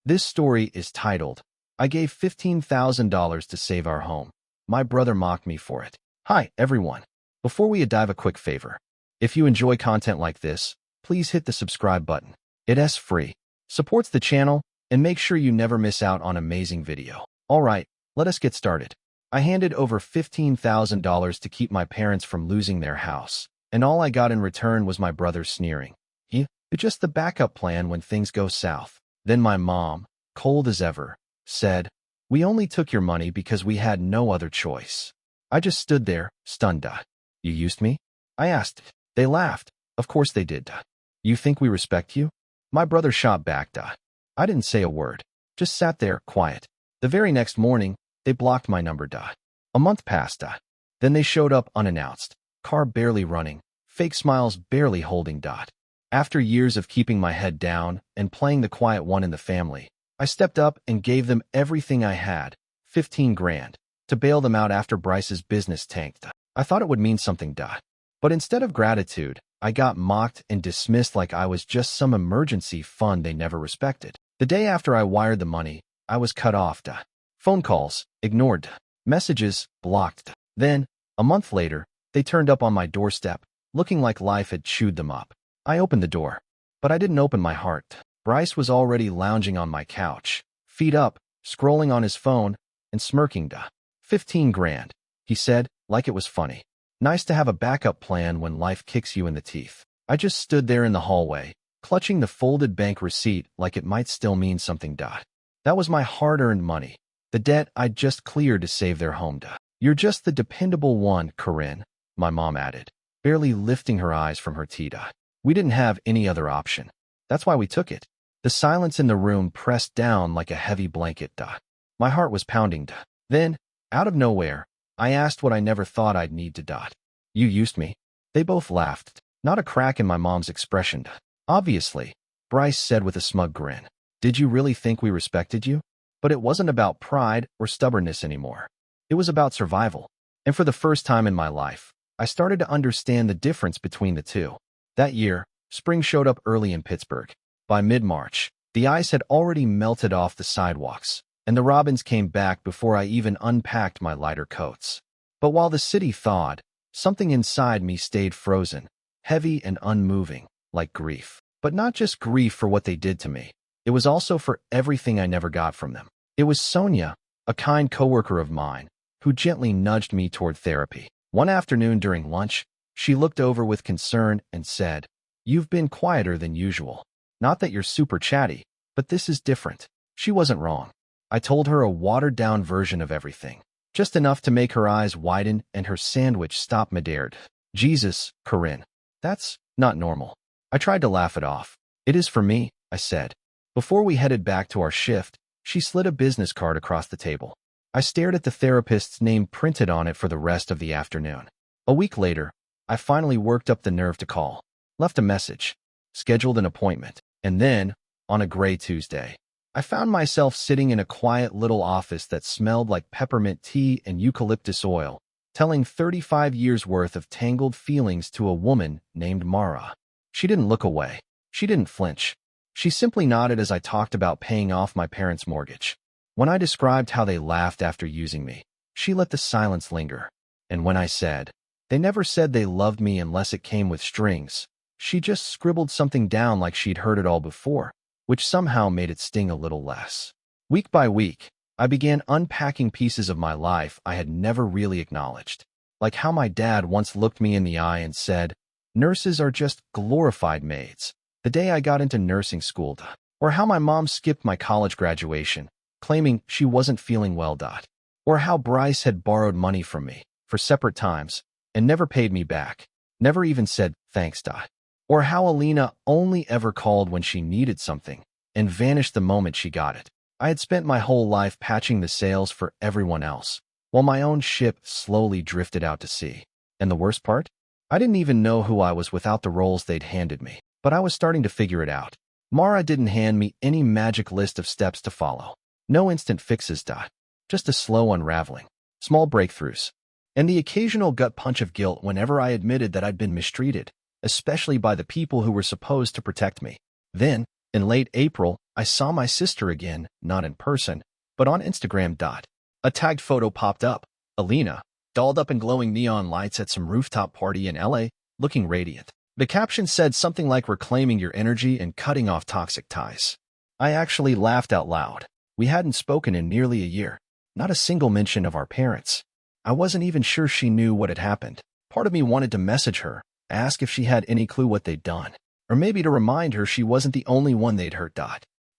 This story is titled, I Gave $15,000 to Save Our Home. My brother mocked me for it. Hi, everyone. Before we dive, a quick favor. If you enjoy content like this, please hit the subscribe button. It's free, supports the channel, and make sure you never miss out on amazing video. Alright, let us get started. I handed over $15,000 to keep my parents from losing their house, and all I got in return was my brother's sneering. It's just the backup plan when things go south. Then my mom, cold as ever, said, "We only took your money because we had no other choice." I just stood there, stunned. "You used me?" I asked. They laughed. Of course they did. "You think we respect you?" My brother shot back. I didn't say a word, just sat there, quiet. The very next morning, they blocked my number. A month passed. Then they showed up unannounced, car barely running, fake smiles barely holding. After years of keeping my head down and playing the quiet one in the family, I stepped up and gave them everything I had, 15 grand, to bail them out after Bryce's business tanked. I thought it would mean something. But instead of gratitude, I got mocked and dismissed like I was just some emergency fund they never respected. The day after I wired the money, I was cut off. Phone calls, ignored. Messages, blocked. Then, a month later, they turned up on my doorstep, looking like life had chewed them up. I opened the door, but I didn't open my heart. Bryce was already lounging on my couch, feet up, scrolling on his phone, and smirking. 15 grand, he said, like it was funny. Nice to have a backup plan when life kicks you in the teeth. I just stood there in the hallway, clutching the folded bank receipt like it might still mean something. That was my hard-earned money, the debt I'd just cleared to save their home. "You're just the dependable one, Corinne," my mom added, barely lifting her eyes from her tea. "We didn't have any other option. That's why we took it." The silence in the room pressed down like a heavy blanket. My heart was pounding. Then, out of nowhere, I asked what I never thought I'd need to. "You used me?" They both laughed, not a crack in my mom's expression. "Obviously," Bryce said with a smug grin. "Did you really think we respected you?" But it wasn't about pride or stubbornness anymore. It was about survival. And for the first time in my life, I started to understand the difference between the two. That year, spring showed up early in Pittsburgh. By mid-March, the ice had already melted off the sidewalks, and the robins came back before I even unpacked my lighter coats. But while the city thawed, something inside me stayed frozen, heavy and unmoving, like grief. But not just grief for what they did to me. It was also for everything I never got from them. It was Sonia, a kind coworker of mine, who gently nudged me toward therapy. One afternoon during lunch, she looked over with concern and said, "You've been quieter than usual. Not that you're super chatty, but this is different." She wasn't wrong. I told her a watered-down version of everything, just enough to make her eyes widen and her sandwich stop midair. "Jesus, Corinne, that's not normal." I tried to laugh it off. "It is for me," I said. Before we headed back to our shift, she slid a business card across the table. I stared at the therapist's name printed on it for the rest of the afternoon. A week later, I finally worked up the nerve to call, left a message, scheduled an appointment, and then, on a gray Tuesday, I found myself sitting in a quiet little office that smelled like peppermint tea and eucalyptus oil, telling 35 years' worth of tangled feelings to a woman named Mara. She didn't look away. She didn't flinch. She simply nodded as I talked about paying off my parents' mortgage. When I described how they laughed after using me, she let the silence linger. And when I said, they never said they loved me unless it came with strings, she just scribbled something down like she'd heard it all before, which somehow made it sting a little less. Week by week, I began unpacking pieces of my life I had never really acknowledged, like how my dad once looked me in the eye and said, "Nurses are just glorified maids," the day I got into nursing school, or how my mom skipped my college graduation, claiming she wasn't feeling well, or how Bryce had borrowed money from me for separate times and never paid me back, never even said thanks, or how Alina only ever called when she needed something and vanished the moment she got it. I had spent my whole life patching the sails for everyone else, while my own ship slowly drifted out to sea. And the worst part? I didn't even know who I was without the roles they'd handed me, but I was starting to figure it out. Mara didn't hand me any magic list of steps to follow. No instant fixes, just a slow unraveling, small breakthroughs, and the occasional gut punch of guilt whenever I admitted that I'd been mistreated, especially by the people who were supposed to protect me. Then, in late April, I saw my sister again, not in person, but on Instagram. A tagged photo popped up. Alina, dolled up in glowing neon lights at some rooftop party in LA, looking radiant. The caption said something like reclaiming your energy and cutting off toxic ties. I actually laughed out loud. We hadn't spoken in nearly a year. Not a single mention of our parents. I wasn't even sure she knew what had happened. Part of me wanted to message her, ask if she had any clue what they'd done, or maybe to remind her she wasn't the only one they'd hurt.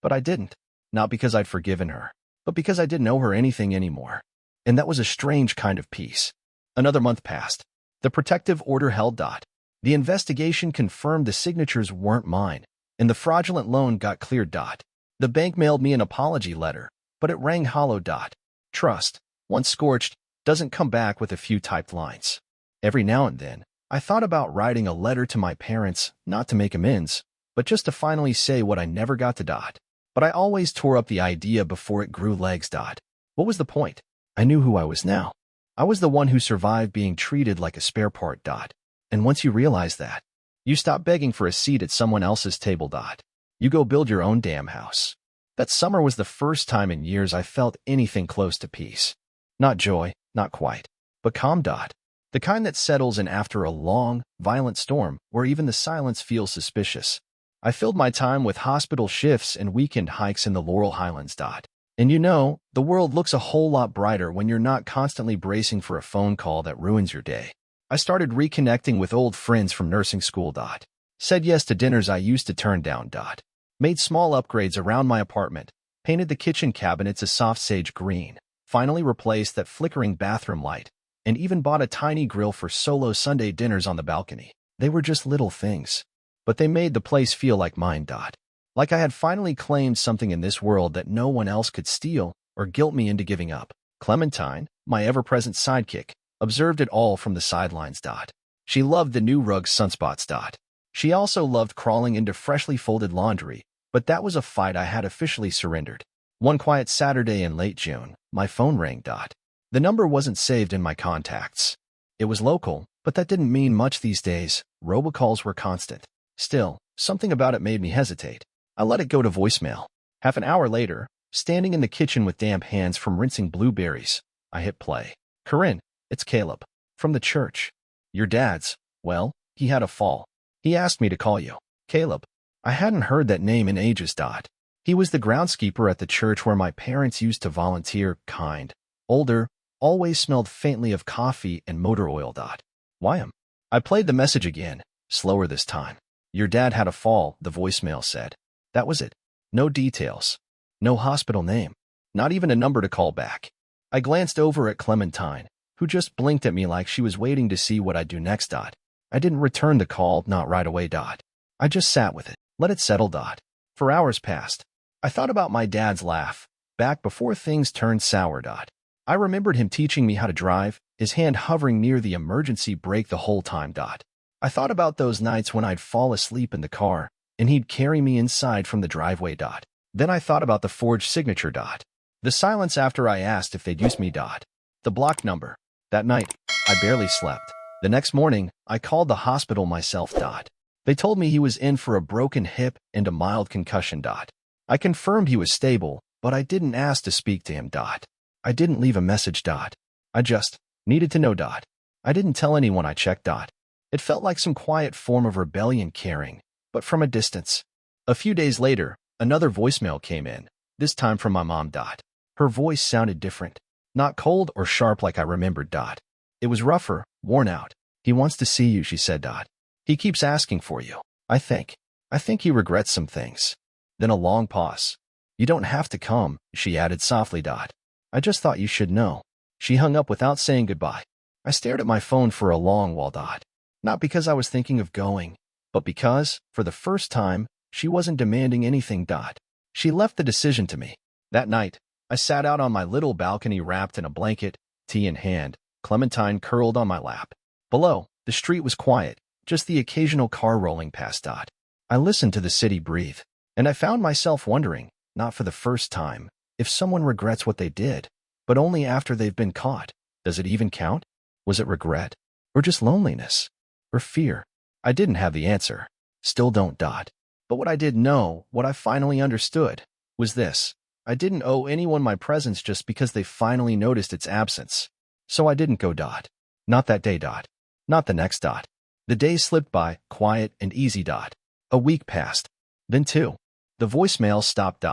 But I didn't. Not because I'd forgiven her, but because I didn't owe her anything anymore. And that was a strange kind of peace. Another month passed. The protective order held. The investigation confirmed the signatures weren't mine, and the fraudulent loan got cleared. The bank mailed me an apology letter, but it rang hollow. Trust, once scorched, doesn't come back with a few typed lines. Every now and then, I thought about writing a letter to my parents, not to make amends, but just to finally say what I never got to. But I always tore up the idea before it grew legs. What was the point? I knew who I was now. I was the one who survived being treated like a spare part. And once you realize that, you stop begging for a seat at someone else's table. You go build your own damn house. That summer was the first time in years I felt anything close to peace. Not joy, not quite, but calm. The kind that settles in after a long, violent storm where even the silence feels suspicious. I filled my time with hospital shifts and weekend hikes in the Laurel Highlands. And you know, the world looks a whole lot brighter when you're not constantly bracing for a phone call that ruins your day. I started reconnecting with old friends from nursing school. Said yes to dinners I used to turn down. Made small upgrades around my apartment, painted the kitchen cabinets a soft sage green, finally replaced that flickering bathroom light, and even bought a tiny grill for solo Sunday dinners on the balcony. They were just little things, but they made the place feel like mine. Like I had finally claimed something in this world that no one else could steal or guilt me into giving up. Clementine, my ever-present sidekick, observed it all from the sidelines. She loved the new rug sunspots. She also loved crawling into freshly folded laundry, but that was a fight I had officially surrendered. One quiet Saturday in late June, my phone rang. The number wasn't saved in my contacts. It was local, but that didn't mean much these days. Robocalls were constant. Still, something about it made me hesitate. I let it go to voicemail. Half an hour later, standing in the kitchen with damp hands from rinsing blueberries, I hit play. Corinne, it's Caleb. From the church. Your dad's. Well, he had a fall. He asked me to call you. Caleb. I hadn't heard that name in ages. He was the groundskeeper at the church where my parents used to volunteer. Kind. Older. Always smelled faintly of coffee and motor oil. Why? I played the message again, slower this time. Your dad had a fall, the voicemail said. That was it. No details. No hospital name. Not even a number to call back. I glanced over at Clementine, who just blinked at me like she was waiting to see what I'd do next. I didn't return the call, not right away. I just sat with it, let it settle. For hours passed. I thought about my dad's laugh, back before things turned sour. I remembered him teaching me how to drive, his hand hovering near the emergency brake the whole time. I thought about those nights when I'd fall asleep in the car, and he'd carry me inside from the driveway. Then I thought about the forged signature. The silence after I asked if they'd use me. The blocked number. That night, I barely slept. The next morning, I called the hospital myself. They told me he was in for a broken hip and a mild concussion. I confirmed he was stable, but I didn't ask to speak to him. I didn't leave a message. I just needed to know. I didn't tell anyone I checked. It felt like some quiet form of rebellion caring, but from a distance. A few days later, another voicemail came in, this time from my mom. Her voice sounded different, not cold or sharp like I remembered. It was rougher, worn out. He wants to see you, she said. He keeps asking for you. I think he regrets some things. Then a long pause. You don't have to come, she added softly. I just thought you should know. She hung up without saying goodbye. I stared at my phone for a long while. Not because I was thinking of going, but because, for the first time, she wasn't demanding anything. She left the decision to me. That night, I sat out on my little balcony wrapped in a blanket, tea in hand, Clementine curled on my lap. Below, the street was quiet, just the occasional car rolling past. I listened to the city breathe, and I found myself wondering, not for the first time, if someone regrets what they did, but only after they've been caught. Does it even count? Was it regret? Or just loneliness? Or fear? I didn't have the answer. Still don't. But what I did know, what I finally understood, was this. I didn't owe anyone my presence just because they finally noticed its absence. So I didn't go. Not that day. Not the next. The days slipped by, quiet and easy. A week passed. Then two. The voicemail stopped.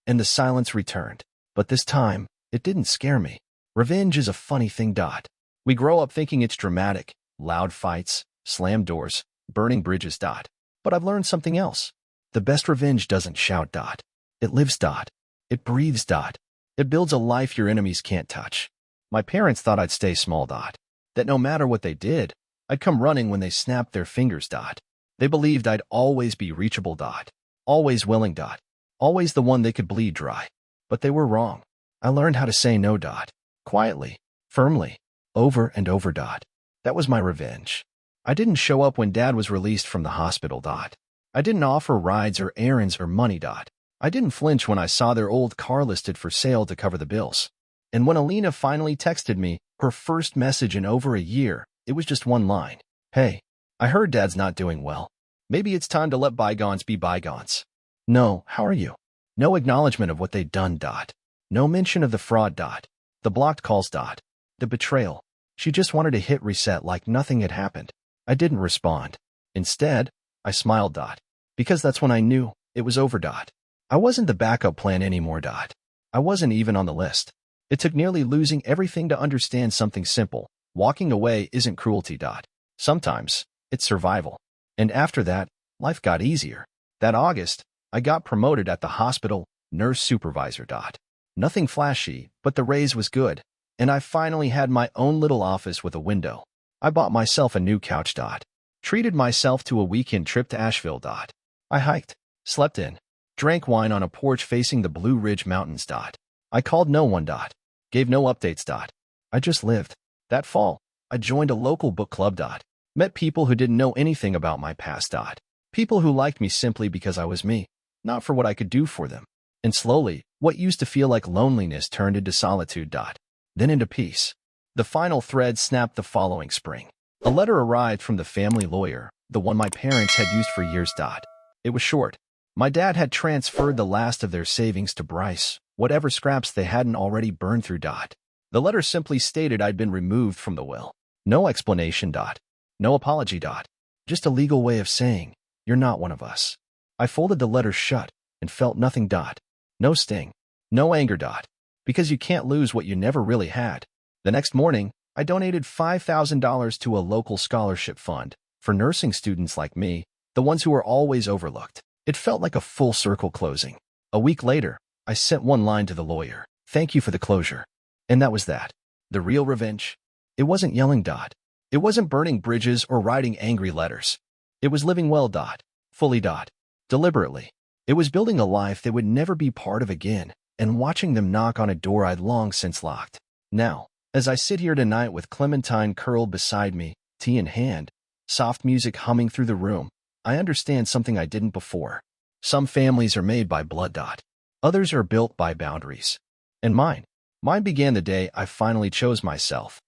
And the silence returned. But this time, it didn't scare me. Revenge is a funny thing. We grow up thinking it's dramatic, loud fights, slammed doors, burning bridges. But I've learned something else. The best revenge doesn't shout. It lives. It breathes. It builds a life your enemies can't touch. My parents thought I'd stay small. That no matter what they did, I'd come running when they snapped their fingers. They believed I'd always be reachable. Always willing. Always the one they could bleed dry. But they were wrong. I learned how to say no. Quietly, firmly, over and over. That was my revenge. I didn't show up when Dad was released from the hospital. I didn't offer rides or errands or money. I didn't flinch when I saw their old car listed for sale to cover the bills. And when Alina finally texted me, her first message in over a year, it was just one line. Hey, I heard Dad's not doing well. Maybe it's time to let bygones be bygones. No, how are you? No acknowledgement of what they'd done. No mention of the fraud. The blocked calls. The betrayal. She just wanted to hit reset like nothing had happened. I didn't respond. Instead, I smiled. Because that's when I knew it was over. I wasn't the backup plan anymore. I wasn't even on the list. It took nearly losing everything to understand something simple. Walking away isn't cruelty. Sometimes, it's survival. And after that, life got easier. That August, I got promoted at the hospital, nurse supervisor. Nothing flashy, but the raise was good. And I finally had my own little office with a window. I bought myself a new couch. Treated myself to a weekend trip to Asheville. I hiked, slept in, drank wine on a porch facing the Blue Ridge Mountains. I called no one. Gave no updates. I just lived. That fall, I joined a local book club. Met people who didn't know anything about my past. People who liked me simply because I was me, not for what I could do for them. And slowly, what used to feel like loneliness turned into solitude. Then into peace. The final thread snapped the following spring. A letter arrived from the family lawyer, the one my parents had used for years. It was short. My dad had transferred the last of their savings to Bryce, whatever scraps they hadn't already burned through. The letter simply stated I'd been removed from the will. No explanation. No apology. Just a legal way of saying, you're not one of us. I folded the letter shut and felt nothing. No sting. No anger. Because you can't lose what you never really had. The next morning, I donated $5,000 to a local scholarship fund for nursing students like me, the ones who are always overlooked. It felt like a full circle closing. A week later, I sent one line to the lawyer. Thank you for the closure. And that was that. The real revenge? It wasn't yelling. It wasn't burning bridges or writing angry letters. It was living well. Fully. Deliberately. It was building a life they would never be part of again, and watching them knock on a door I'd long since locked. Now, as I sit here tonight with Clementine curled beside me, tea in hand, soft music humming through the room, I understand something I didn't before. Some families are made by blood. Others are built by boundaries. And mine began the day I finally chose myself.